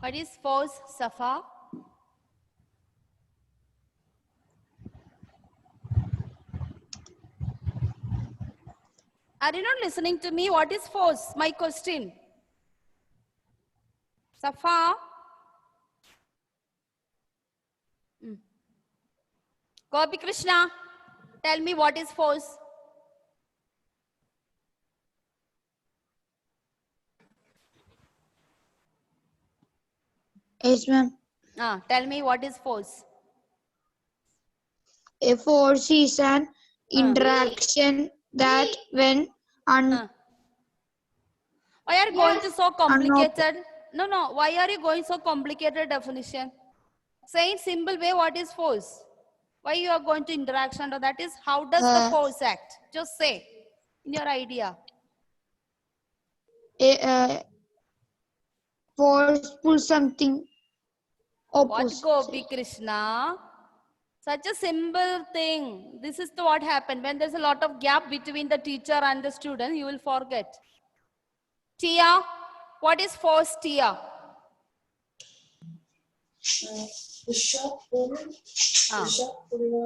What is force, Safa? Are you not listening to me? What is force? My question. Safa? Gopi Krishna, tell me what is force? Yes, ma'am. Tell me what is force? A force is an interaction that when Why are you going to so complicated? No. Why are you going so complicated definition? Say in simple way what is force? Why you are going to interaction? Or that is how does the force act? Just say in your idea. a force pull something opposite. What Gopi Krishna? Such a simple thing. This is what happened. When there's a lot of gap between the teacher and the student, you will forget. Tia, what is force, Tia? Push up pull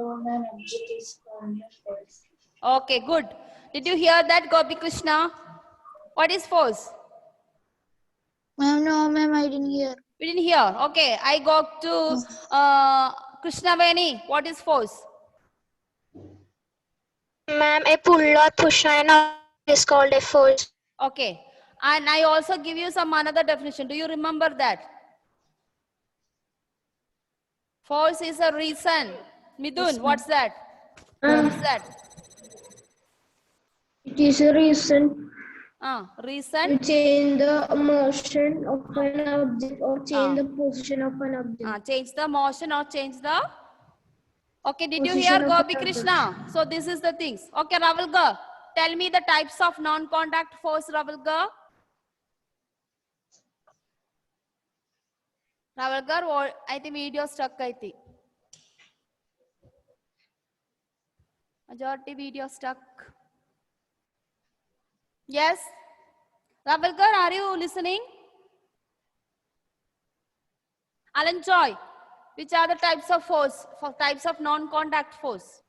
on an object is called force. Okay, good. Did you hear that, Gopi Krishna? What is force? Ma'am, no, ma'am, I didn't hear. We didn't hear. Okay, I go to Krishna Veni. What is force? Ma'am, a pull or push on an object is called a force. Okay, and I also give you some another definition. Do you remember that? Force is a reason. Midun, what's that? What's that? It is a reason Reason. to change the motion of an object or change the position of an object. Change the motion or change the. Okay, did you Position hear of Gopi an Krishna? So this is the things. Okay, Ravalga, tell me the types of non-contact force, Ravalga. Ravalgar, I think video stuck. I think. Majority video stuck. Yes? Ravalgar, are you listening? Alan Joy, which are the types of force, types of non-contact force?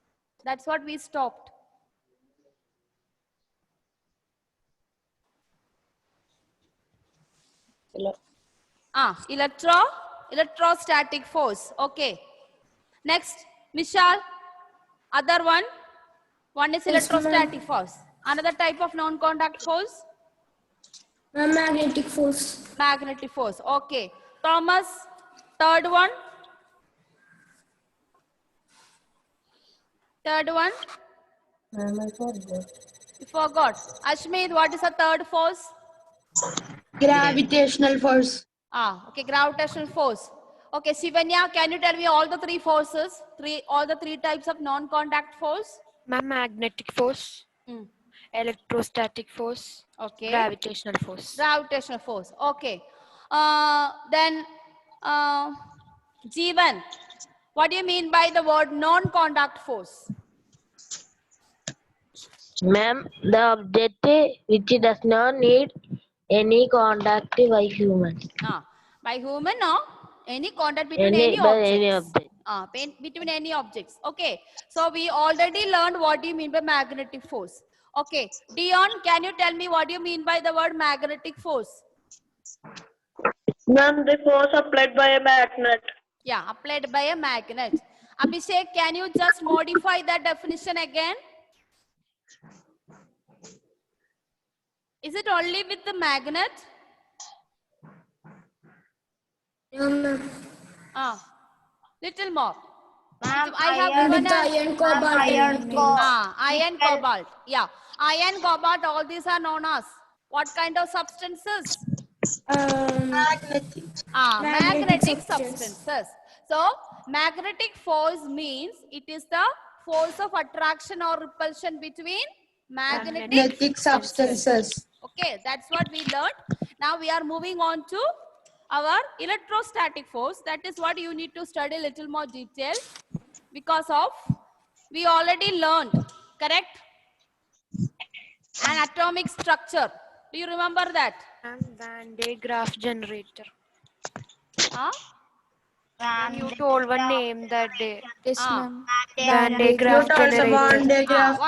That's what we stopped. Electrostatic force. Okay. Next, Vishal. Other one. One is electrostatic force. Another type of non-contact force. Magnetic force. Magnetic force. Okay. Thomas. Third one. Third one. You forgot. Ashmeet, what is the third force? Gravitational force. Okay, gravitational force. Okay, Shivanya, can you tell me all the three forces? All the three types of non-contact force? Ma'am, magnetic force, electrostatic force, Okay. gravitational force. Gravitational force. Okay. Then, Jeevan, what do you mean by the word non-contact force? Ma'am, the object which does not need any contact by human. By human or any contact between any objects. Between any objects. Okay. So we already learned what do you mean by magnetic force. Okay. Dion, can you tell me what do you mean by the word magnetic force? Ma'am, the force applied by a magnet. Yeah, applied by a magnet. Abhishek, can you just modify that definition again? Is it only with the magnet? Little more. I have given iron, cobalt. Iron, cobalt. Yeah. Iron, cobalt, all these are known as what kind of substances? Magnetic substances. So, magnetic force means it is the force of attraction or repulsion between magnetic substances. Okay, that's what we learned. Now we are moving on to our electrostatic force. That is what you need to study a little more detail because of we already learned, correct? An atomic structure. Do you remember that? And Van de Graaff generator. Huh? You told one name that day. Yes, Ah. ma'am. Van de Graaff generator. Van de Graaff.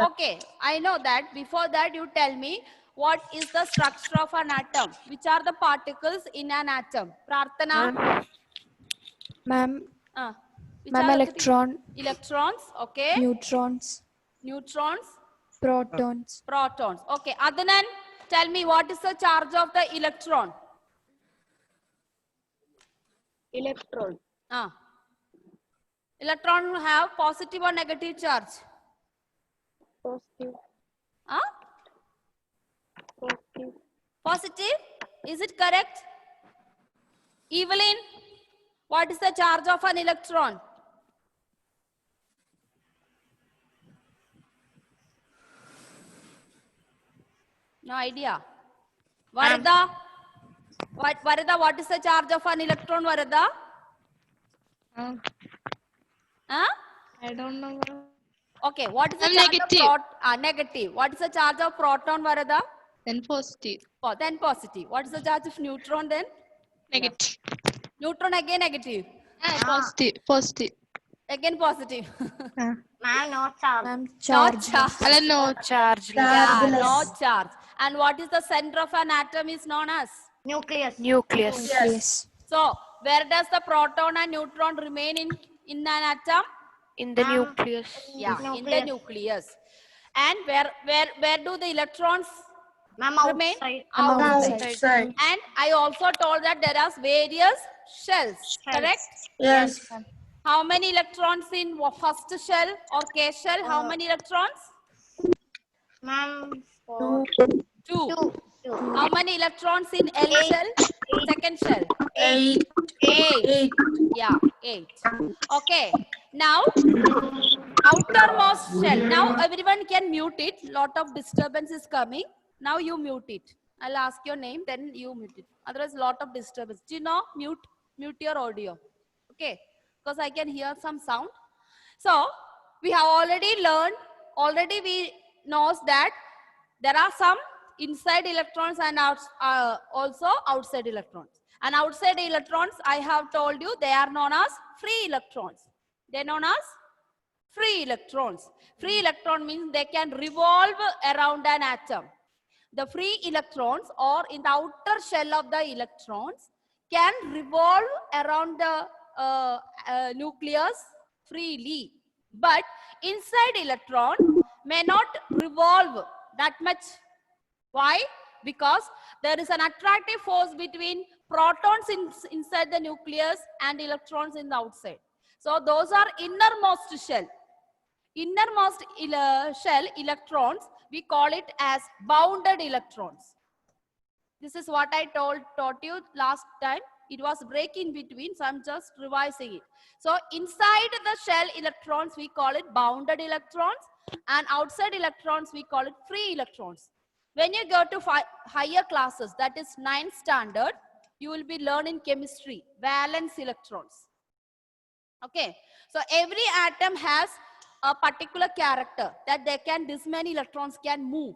Okay, I know that. Before that, you tell me what is the structure of an atom? Which are the particles in an atom? Prarthana? Ma'am, Which ma'am, are the electron, electrons? Okay. neutrons, Neutrons? protons. Protons. Okay. Adnan, tell me what is the charge of the electron? Electron. Electron have positive or negative charge? Positive. Positive. Positive? Is it correct? Evelyn, what is the charge of an electron? No idea. Varada? Varada, what is the charge of an electron, Varada? I don't know. Okay, what is the charge negative. of negative? What is the charge of proton, Varada? Then positive. Then positive. What is the charge of neutron then? Negative. Neutron again negative. Positive. Positive. Again positive. No charge. Ma'am, No charge. charge. No Charge. Yeah, no charge. And what is the center of an atom is known as? Nucleus. Nucleus. Yes. So, where does the proton and neutron remain in an atom? In the nucleus. Yeah, in the nucleus. And where do the electrons remain? Outside. Outside. And I also told that there are various shells, correct? Yes. How many electrons in first shell or K shell? How many electrons? Ma'am. Two. How many electrons in L shell? Second shell? 8. 8. Yeah, 8. Okay. Now, outermost shell. Now, everyone can mute it. Lot of disturbance is coming. Now, you mute it. I'll ask your name, then you mute it. Otherwise, lot of disturbance. Do you know? Mute your audio. Okay. Because I can hear some sound. So, we have already learned, already we knows that there are some inside electrons and also outside electrons. And outside electrons, I have told you, they are known as free electrons. They are known as free electrons. Free electron means they can revolve around an atom. The free electrons, or in the outer shell of the electrons, can revolve around the nucleus freely. But inside electron may not revolve that much. Why? Because there is an attractive force between protons inside the nucleus and electrons in the outside. So those are innermost shell. Innermost shell electrons, we call it as bounded electrons. This is what I taught you last time. It was break in between, so I'm just revising it. So inside the shell electrons, we call it bounded electrons, and outside electrons, we call it free electrons. When you go to higher classes, that is 9th standard, you will be learning chemistry, valence electrons. Okay, so every atom has a particular character that this many electrons can move.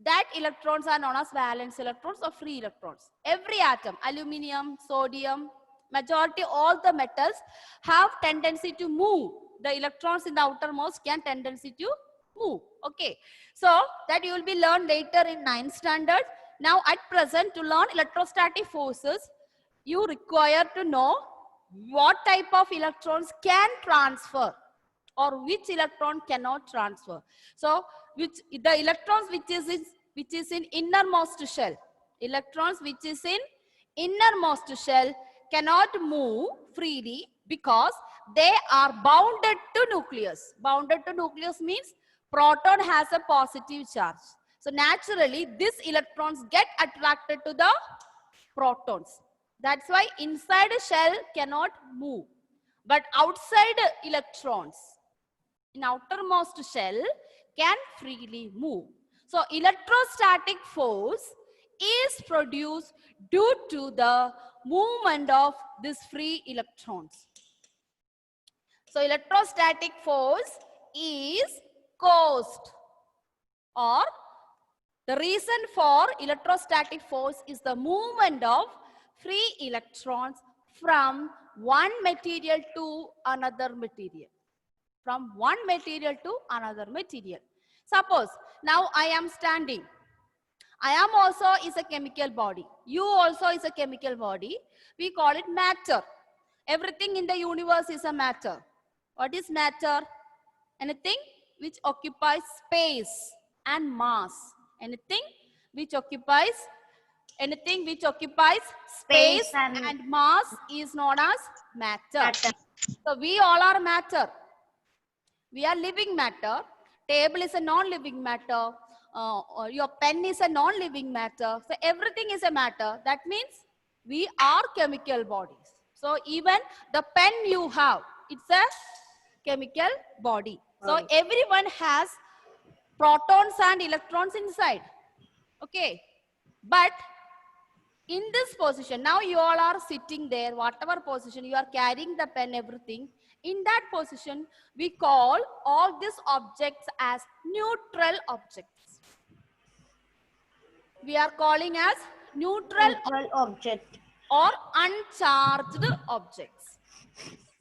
That electrons are known as valence electrons or free electrons. Every atom, aluminium, sodium, majority all the metals have tendency to move. The electrons in the outermost can tendency to move. Okay, so that you will be learned later in 9th standard. Now at present, to learn electrostatic forces, you require to know what type of electrons can transfer or which electron cannot transfer. So the electrons which is in innermost shell, electrons which is in innermost shell cannot move freely because they are bounded to nucleus. Bounded to nucleus means proton has a positive charge. So naturally, these electrons get attracted to the protons. That's why inside a shell cannot move. But outside electrons, in outermost shell, can freely move. So electrostatic force is produced due to the movement of these free electrons. So electrostatic force is caused, or the reason for electrostatic force is the movement of free electrons from one material to another material. From one material to another material. Suppose now I am standing. I am also is a chemical body. You also is a chemical body. We call it matter. Everything in the universe is a matter. What is matter? Anything which occupies space and mass. Anything which occupies space and mass is known as matter. So we all are matter. We are living matter. Table is a non-living matter. Your pen is a non-living matter. So everything is a matter. That means we are chemical bodies. So even the pen you have, it's a chemical body. So everyone has protons and electrons inside. Okay. But in this position, now you all are sitting there, whatever position, you are carrying the pen, everything. In that position, we call all these objects as neutral objects. We are calling as neutral object or uncharged objects.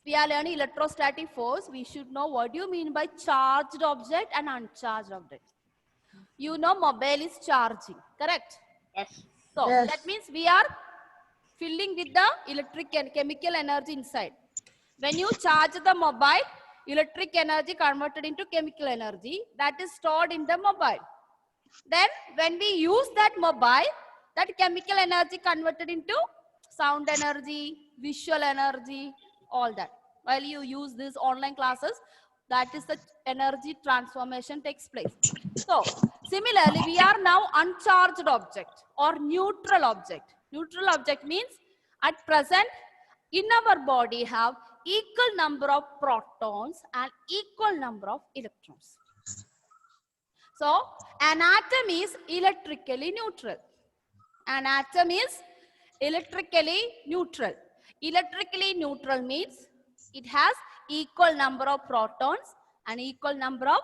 We are learning electrostatic force. We should know what do you mean by charged object and uncharged object. You know mobile is charging, correct? Yes. So that means we are filling with the electric and chemical energy inside. When you charge the mobile, electric energy converted into chemical energy that is stored in the mobile. Then when we use that mobile, that chemical energy converted into sound energy, visual energy, all that. While you use these online classes, that is the energy transformation takes place. So similarly, we are now uncharged object or neutral object. Neutral object means at present in our body have equal number of protons and equal number of electrons. So an atom is electrically neutral. An atom is electrically neutral. Electrically neutral means it has equal number of protons and equal number of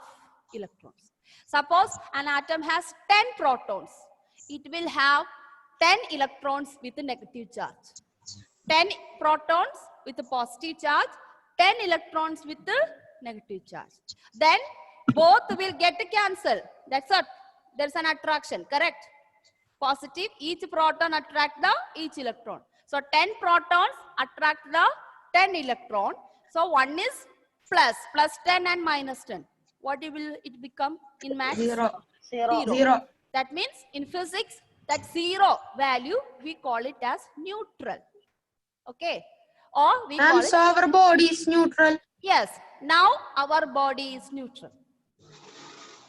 electrons. Suppose an atom has 10 protons. It will have 10 electrons with a negative charge. 10 protons with a positive charge, 10 electrons with a negative charge. Then both will get cancelled. That's it. There's an attraction, correct? Positive, each proton attract the each electron. So 10 protons attract the 10 electron. So one is plus 10 and minus 10. What will it become in maths? Zero. That means in physics, that zero value, we call it as neutral. Okay. Or we call it. Our body is neutral. Yes. Now our body is neutral.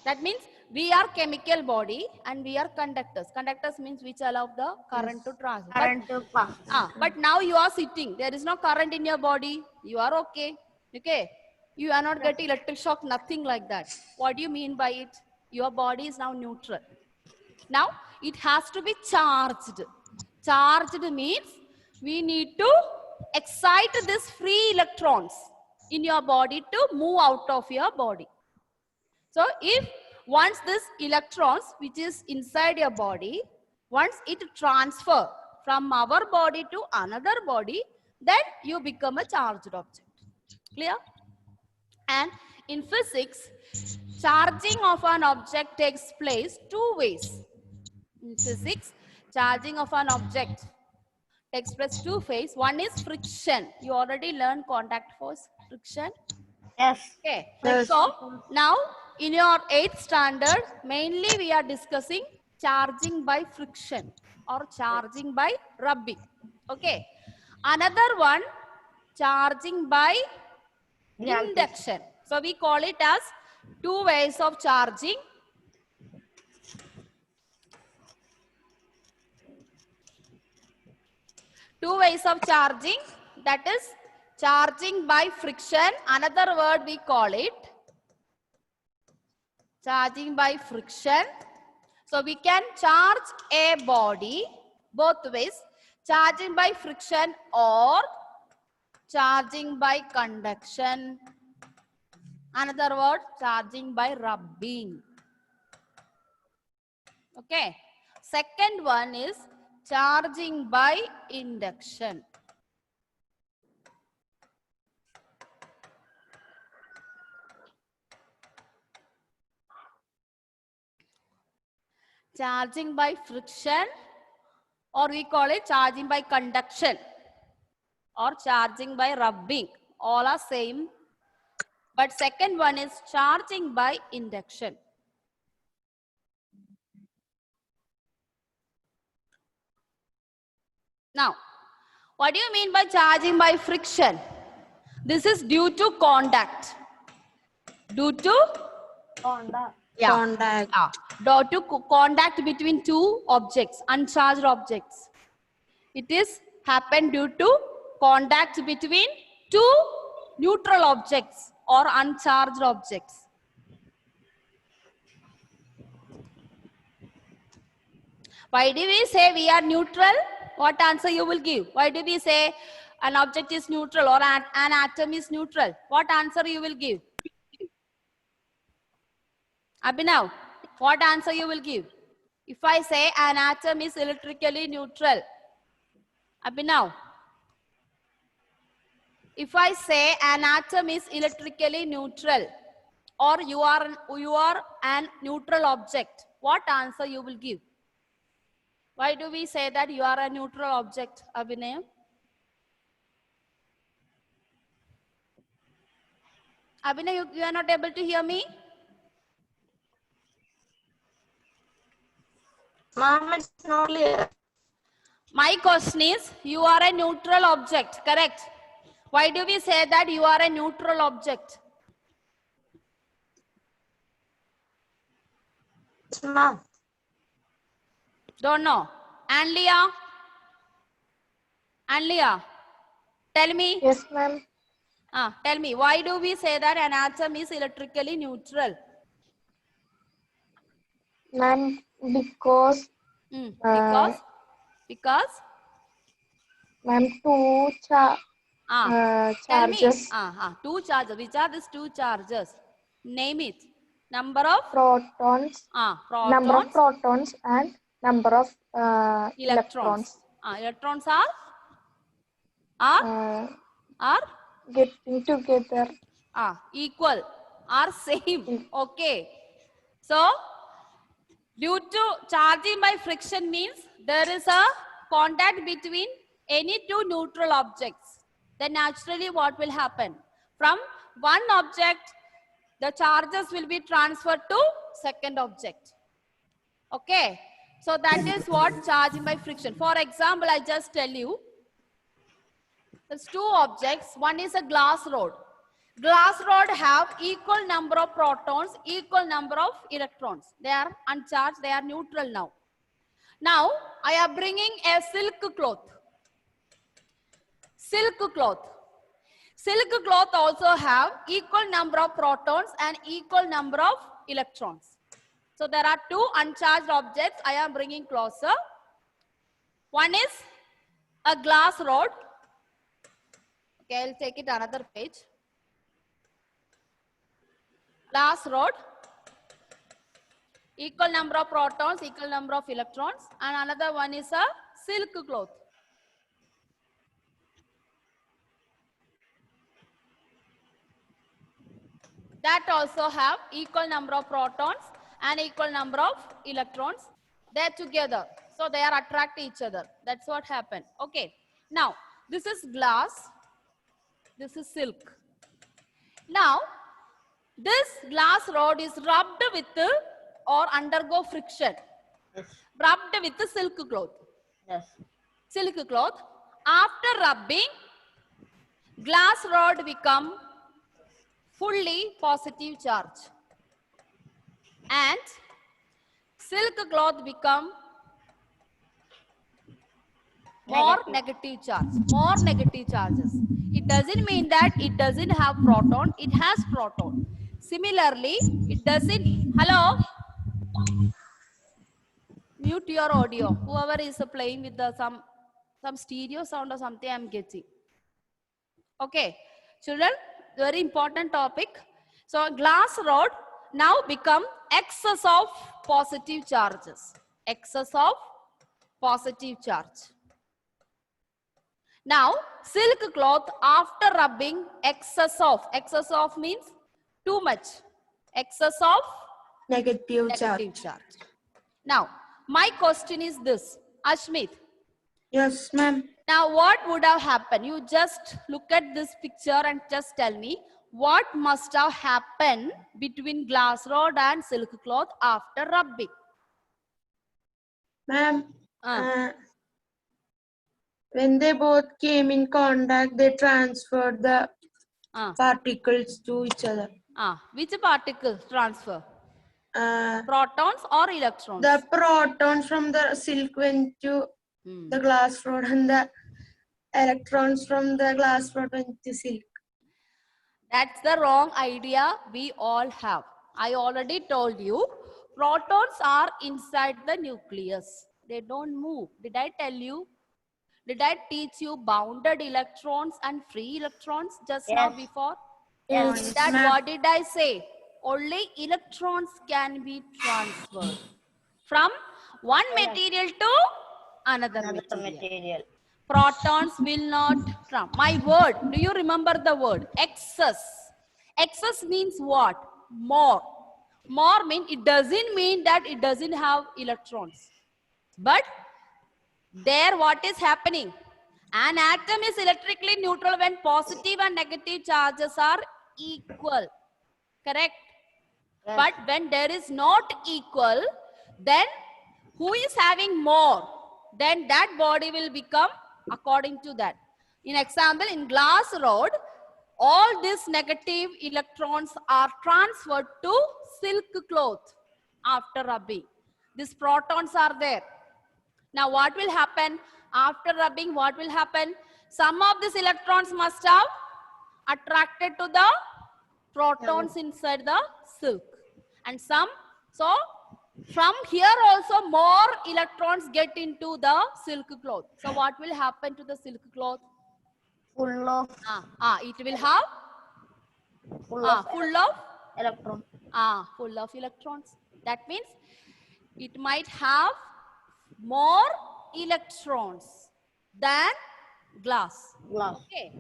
That means we are chemical body and we are conductors. Conductors means which allow the current to transfer. current to pass. But now you are sitting. There is no current in your body. You are okay. Okay. You are not getting electric shock, nothing like that. What do you mean by it? Your body is now neutral. Now it has to be charged. Charged means we need to excite these free electrons in your body to move out of your body. So if once this electrons which is inside your body, once it transfer from our body to another body, then you become a charged object. Clear? And in physics, charging of an object takes place two ways. In physics, charging of an object takes place two ways. One is friction. You already learned contact force, friction. Yes. Okay. Yes. So now in your 8th standard, mainly we are discussing charging by friction or charging by rubbing. Okay. Another one, charging by induction. So we call it as two ways of charging. Two ways of charging, that is charging by friction. Another word we call it charging by friction. So we can charge a body both ways, charging by friction or charging by conduction. Another word, charging by rubbing. Okay. Second one is Charging by induction. Charging by friction, or we call it charging by conduction, or charging by rubbing. All are same. But second one is charging by induction. Now, what do you mean by charging by friction? This is due to contact. Due to Contact. Contact. due to contact between two objects, uncharged objects. It is happened due to contact between two neutral objects or uncharged objects. Why do we say we are neutral? What answer you will give? Why do we say an object is neutral or an atom is neutral? What answer you will give? Abhinav, what answer you will give? If I say an atom is electrically neutral. Abhinav, if I say an atom is electrically neutral, or you are an neutral object, what answer you will give? Why do we say that you are a neutral object, Abhinay? Abhinay, you are not able to hear me? Ma'am, it's not clear. My question is, you are a neutral object, correct? Why do we say that you are a neutral object? Ma'am. Don't know. And Leah? And Leah, tell me. Yes, ma'am. Tell me, why do we say that an atom is electrically neutral? Ma'am, because Because? ma'am, Tell me. charges, Two charges. Which are these two charges? Name it. Number of protons, protons. number of protons and number of electrons. Electrons are Getting together. equal, are same. Okay. So, due to charging by friction means there is a contact between any two neutral objects. Then naturally what will happen? From one object, the charges will be transferred to second object. Okay. So that is what charging by friction. For example, I just tell you, there's two objects. One is a glass rod. Glass rod have equal number of protons, equal number of electrons. They are uncharged, they are neutral now. Now, I am bringing a silk cloth. Silk cloth. Silk cloth also have equal number of protons and equal number of electrons. So there are two uncharged objects I am bringing closer. One is a glass rod. Okay, I'll take it another page. Glass rod. Equal number of protons, equal number of electrons. And another one is a silk cloth. That also have equal number of protons and equal number of electrons. They're together. So they are attract each other. That's what happened. Okay. Now, this is glass. This is silk. Now, this glass rod is rubbed with or undergo friction. Yes. Rubbed with the silk cloth. Yes. Silk cloth. After rubbing, glass rod become fully positive charge. And silk cloth become more negative charge. More negative charges. It doesn't mean that it doesn't have proton. It has proton. Similarly, it doesn't. Hello? Mute your audio. Whoever is playing with the some stereo sound or something, I'm getting. Okay, children, very important topic. So glass rod now become excess of positive charges. Excess of positive charge. Now, silk cloth after rubbing, excess of means too much. Excess of Negative charge. negative charge. Now, my question is this, Ashmit. Yes, ma'am. Now, what would have happened? You just look at this picture and just tell me what must have happened between glass rod and silk cloth after rubbing. Ma'am, Ah. when they both came in contact, they transferred the Ah. particles to each other. Which particle transfer? Uh, Protons or electrons? the protons from the silk went to the glass rod, and the electrons from the glass rod went to silk. That's the wrong idea we all have. I already told you, protons are inside the nucleus. They don't move. Did I tell you? Did I teach you bounded electrons and free electrons just now Yes. before? Yes. That ma'am. what did I say? Only electrons can be transferred from one material to another Another material. material. Protons will not come. My word, do you remember the word? Excess. Excess means what? More. More means it doesn't mean that it doesn't have electrons. But there what is happening? An atom is electrically neutral when positive and negative charges are equal. Correct? Yes. But when there is not equal, then who is having more? Then that body will become according to that. In example, in glass rod, all these negative electrons are transferred to silk cloth after rubbing. These protons are there. Now what will happen? After rubbing, what will happen? Some of these electrons must have attracted to the protons inside the silk. And some, so from here also more electrons get into the silk cloth. So what will happen to the silk cloth? Full of It will have full of full of electron. full of electrons. That means it might have more electrons than glass. Glass. Okay.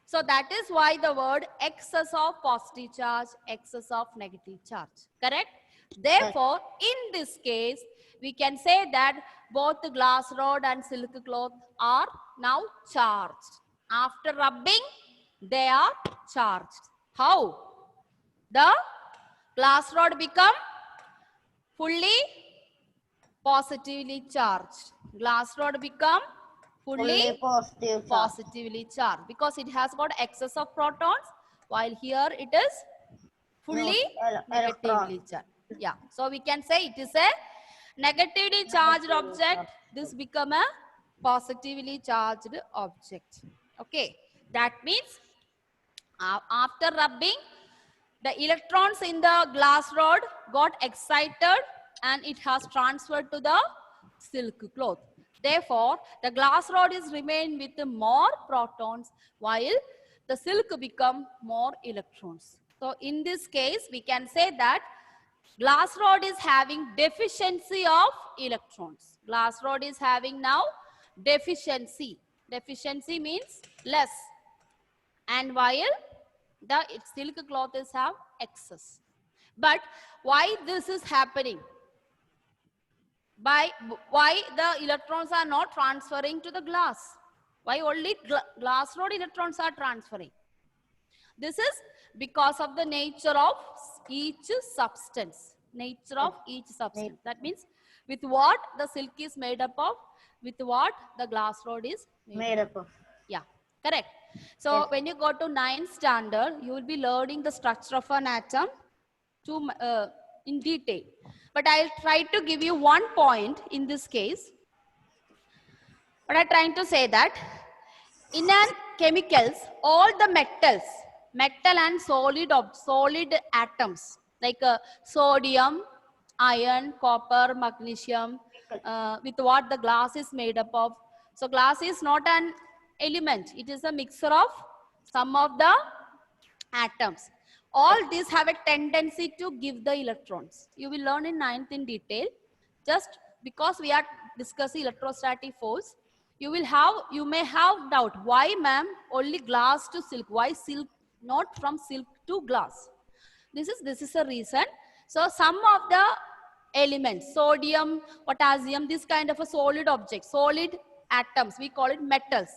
So that is why the word excess of positive charge, excess of negative charge. Correct? Therefore, in this case, we can say that both the glass rod and silk cloth are now charged. After rubbing, they are charged. How? The glass rod become fully positively charged. Glass rod become fully positive charge. positively charged because it has got excess of protons, while here it is fully negatively charged. Yeah, so we can say it is a negatively charged object. This become a positively charged object. Okay, that means after rubbing, the electrons in the glass rod got excited and it has transferred to the silk cloth. Therefore, the glass rod is remain with more protons while the silk become more electrons. So in this case, we can say that glass rod is having deficiency of electrons. Glass rod is having now deficiency. Deficiency means less. And while the silk cloth is have excess. But why this is happening? Why the electrons are not transferring to the glass? Why only glass rod electrons are transferring? This is because of the nature of each substance. Nature of each substance. That means with what the silk is made up of, with what the glass rod is Made up of. Yeah, correct. So when you go to 9th standard, you will be learning the structure of an atom in detail. But I'll try to give you one point in this case. But I'm trying to say that in chemicals, all the metals, metal and solid atoms like sodium, iron, copper, magnesium, with what the glass is made up of. So glass is not an element. It is a mixture of some of the atoms. All these have a tendency to give the electrons. You will learn in 9th in detail. Just because we are discuss electrostatic force, you may have doubt. Why, ma'am, only glass to silk? Why silk, not from silk to glass? This is a reason. So some of the elements, sodium, potassium, this kind of a solid object, solid atoms, we call it metals.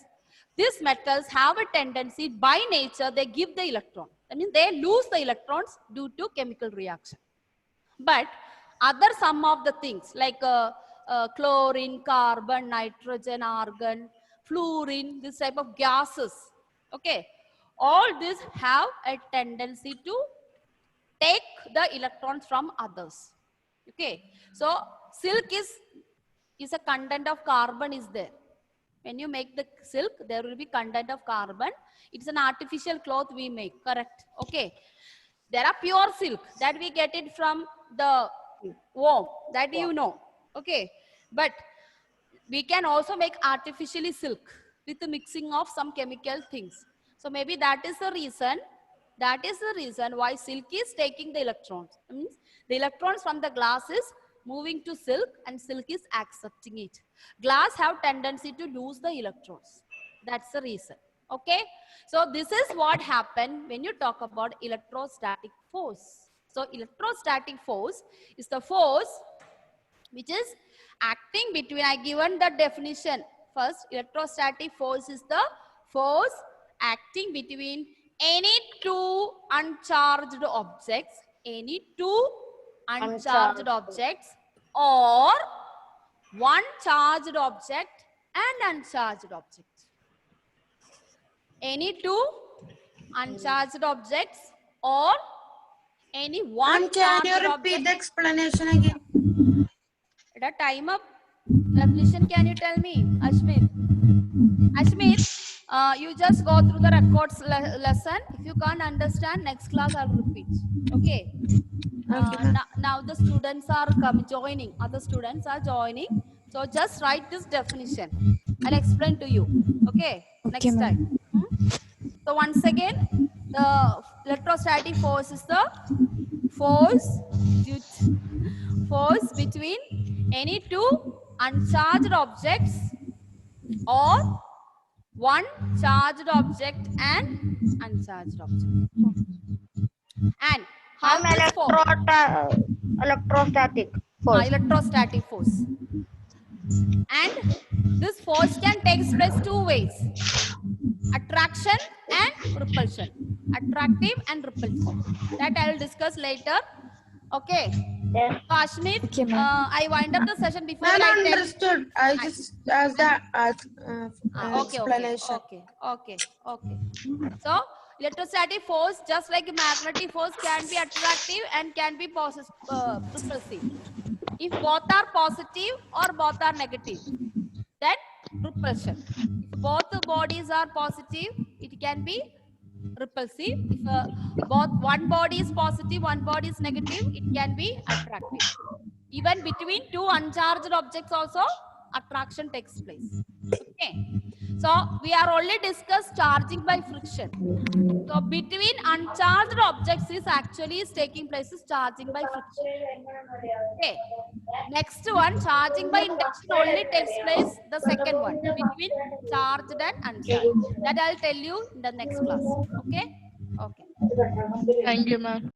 These metals have a tendency, by nature, they give the electron. That means they lose the electrons due to chemical reaction. But other some of the things like chlorine, carbon, nitrogen, argon, fluorine, this type of gases, okay, all these have a tendency to take the electrons from others. Okay, so silk is a content of carbon is there. When you make the silk, there will be content of carbon. It's an artificial cloth we make, correct? Okay. There are pure silk that we get it from the worm, that you know. Okay. But we can also make artificially silk with the mixing of some chemical things. So maybe that is the reason. That is the reason why silk is taking the electrons. That means the electrons from the glass is moving to silk and silk is accepting it. Glass have tendency to lose the electrons. That's the reason. Okay. So this is what happened when you talk about electrostatic force. So electrostatic force is the force which is acting between, I given the definition. First, electrostatic force is the force acting between any two uncharged objects, or one charged object and uncharged object. Any two uncharged objects or any one Ma'am, can charged you object. repeat the explanation again? At a time up definition, can you tell me, Ashmit? Ashmit, you just go through the records lesson. If you can't understand, next class I'll repeat. Okay. Now the students are joining. Other students are joining. So just write this definition. I'll explain to you. Okay. Next time. So once again, the electrostatic force is the force between any two uncharged objects or one charged object and uncharged object. And how this form? Electrostatic force. Electrostatic force. And this force can take place two ways: attraction and repulsion. Attractive and repulsive. That I will discuss later. Okay. Yes. So Ashmit, Okay, ma'am. I wind up the session before Ma'am, I tell. understood. I just asked that Okay. So electrostatic force, just like magnetic force, can be attractive and can be repulsive. If both are positive or both are negative, then repulsion. If both the bodies are positive, it can be repulsive. If one body is positive, one body is negative, it can be attractive. Even between two uncharged objects also, attraction takes place. Okay. So we are only discussed charging by friction. So between uncharged objects is actually taking place is charging by friction. Okay. Next one, charging by induction only takes place, the second one, between charged and uncharged. That I'll tell you in the next class. Okay. Okay. Thank you, ma'am.